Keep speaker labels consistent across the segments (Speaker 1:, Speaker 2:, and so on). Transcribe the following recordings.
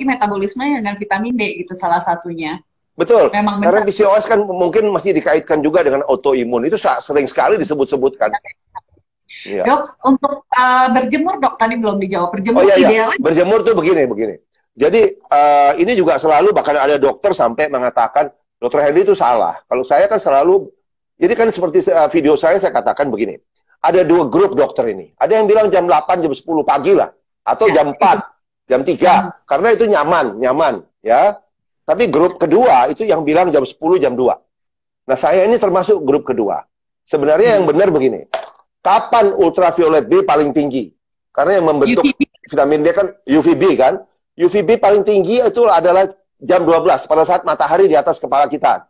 Speaker 1: metabolisme dengan vitamin D gitu salah satunya.
Speaker 2: Betul,
Speaker 1: Memang
Speaker 2: karena
Speaker 1: benar.
Speaker 2: PCOS kan mungkin masih dikaitkan juga dengan autoimun. Itu sering sekali disebut-sebutkan. Iya.
Speaker 1: Dok, untuk berjemur dok tadi belum dijawab.
Speaker 2: Oh
Speaker 1: Berjemur
Speaker 2: iya, iya.
Speaker 1: idealnya
Speaker 2: Berjemur tuh begini. Jadi ini juga selalu bahkan ada dokter sampai mengatakan, Dokter Hendy itu salah. Kalau saya kan selalu, jadi kan seperti video saya katakan begini. Ada dua grup dokter ini. Ada yang bilang jam 8, jam 10 pagi lah. Atau jam 4, jam 3. Karena itu nyaman. Ya. Tapi grup kedua itu yang bilang jam 10, jam 2. Nah, saya ini termasuk grup kedua. Sebenarnya yang benar begini. Kapan ultraviolet B paling tinggi? Karena yang membentuk vitamin D kan UVB kan? UVB paling tinggi itu adalah jam 12 pada saat matahari di atas kepala kita.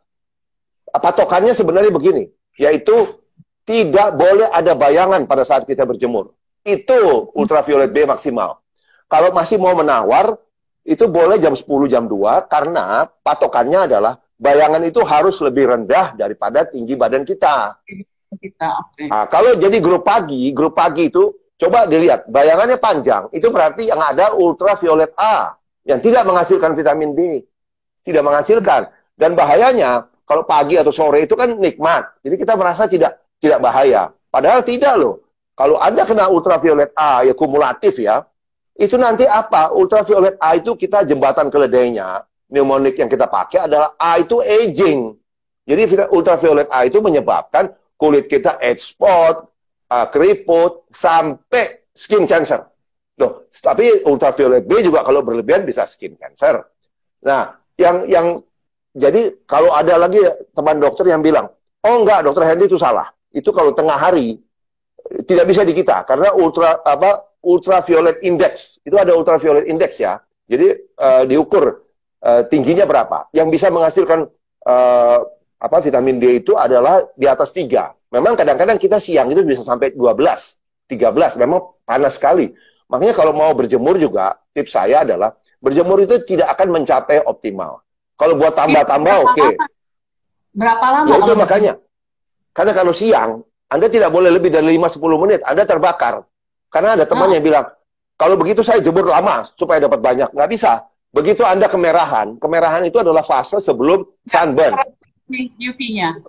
Speaker 2: Patokannya sebenarnya begini, yaitu tidak boleh ada bayangan pada saat kita berjemur. Itu ultraviolet B maksimal. Kalau masih mau menawar, itu boleh jam 10, jam 2, karena patokannya adalah bayangan itu harus lebih rendah daripada tinggi badan kita. Nah, kalau jadi grup pagi itu, coba dilihat, bayangannya panjang, itu berarti yang ada ultraviolet A, yang tidak menghasilkan vitamin D. Tidak menghasilkan. Dan bahayanya, kalau pagi atau sore itu kan nikmat. Jadi kita merasa tidak bahaya. Padahal tidak loh. Kalau Anda kena ultraviolet A, ya kumulatif ya, itu nanti apa? Ultraviolet A itu kita jembatan keledainya, mnemonik yang kita pakai adalah A itu aging. Jadi ultraviolet A itu menyebabkan kulit kita age spot, keriput, sampai skin cancer. Loh, tapi ultraviolet B juga kalau berlebihan bisa skin cancer. Nah, jadi kalau ada lagi teman dokter yang bilang, oh enggak, Dokter Hendy itu salah. Itu kalau tengah hari tidak bisa di kita karena ultraviolet index. Itu ada ultraviolet index ya. Jadi diukur tingginya berapa. Yang bisa menghasilkan vitamin D itu adalah di atas 3. Memang kadang-kadang kita siang itu bisa sampai 12, 13. Memang panas sekali. Makanya kalau mau berjemur juga, tips saya adalah berjemur itu tidak akan mencapai optimal. Kalau buat tambah-tambah oke.
Speaker 1: Berapa lama?
Speaker 2: Ya itu makanya. Karena kalau siang, Anda tidak boleh lebih dari 5-10 menit. Anda terbakar. Karena ada teman yang bilang, kalau begitu saya jemur lama supaya dapat banyak. Nggak bisa. Begitu Anda kemerahan itu adalah fase sebelum sunburn.
Speaker 1: UV-nya.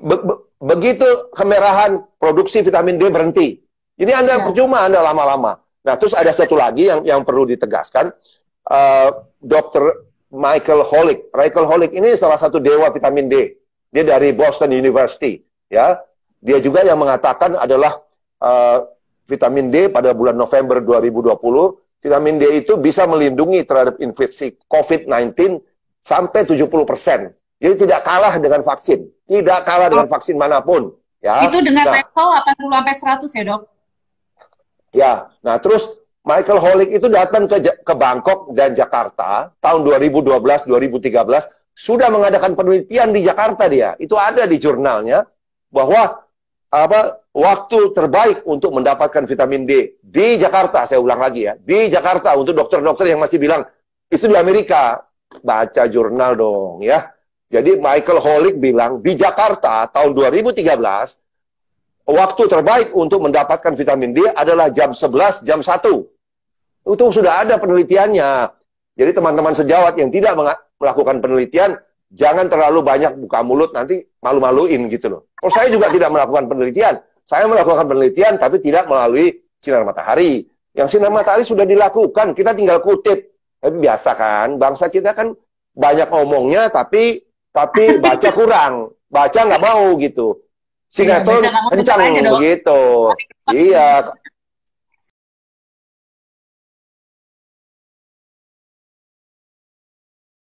Speaker 2: Begitu kemerahan, produksi vitamin D berhenti. Ini Anda percuma Anda lama-lama. Nah, terus ada satu lagi yang perlu ditegaskan. Dr. Michael Holick. Michael Holick ini salah satu dewa vitamin D. Dia dari Boston University. Ya, dia juga yang mengatakan adalah vitamin D pada bulan November 2020, vitamin D itu bisa melindungi terhadap infeksi COVID-19 sampai 70%. Jadi tidak kalah dengan vaksin. Tidak kalah dengan vaksin manapun. Ya.
Speaker 1: Itu dengan level 80-100 ya dok?
Speaker 2: Ya, nah terus Michael Holick itu datang ke Bangkok dan Jakarta tahun 2012-2013, sudah mengadakan penelitian di Jakarta dia. Itu ada di jurnalnya bahwa waktu terbaik untuk mendapatkan vitamin D di Jakarta, saya ulang lagi ya, di Jakarta untuk dokter-dokter yang masih bilang itu di Amerika, baca jurnal dong ya. Jadi Michael Holick bilang di Jakarta tahun 2013 waktu terbaik untuk mendapatkan vitamin D adalah jam 11, jam 1. Itu sudah ada penelitiannya. Jadi teman-teman sejawat yang tidak melakukan penelitian, jangan terlalu banyak buka mulut, nanti malu-maluin gitu loh. Kalau saya juga tidak melakukan penelitian. Saya melakukan penelitian, tapi tidak melalui sinar matahari. Yang sinar matahari sudah dilakukan, kita tinggal kutip. Tapi biasa kan, bangsa kita kan banyak ngomongnya, tapi baca kurang. Baca nggak mau gitu. Sinetron kencang begitu. Iya,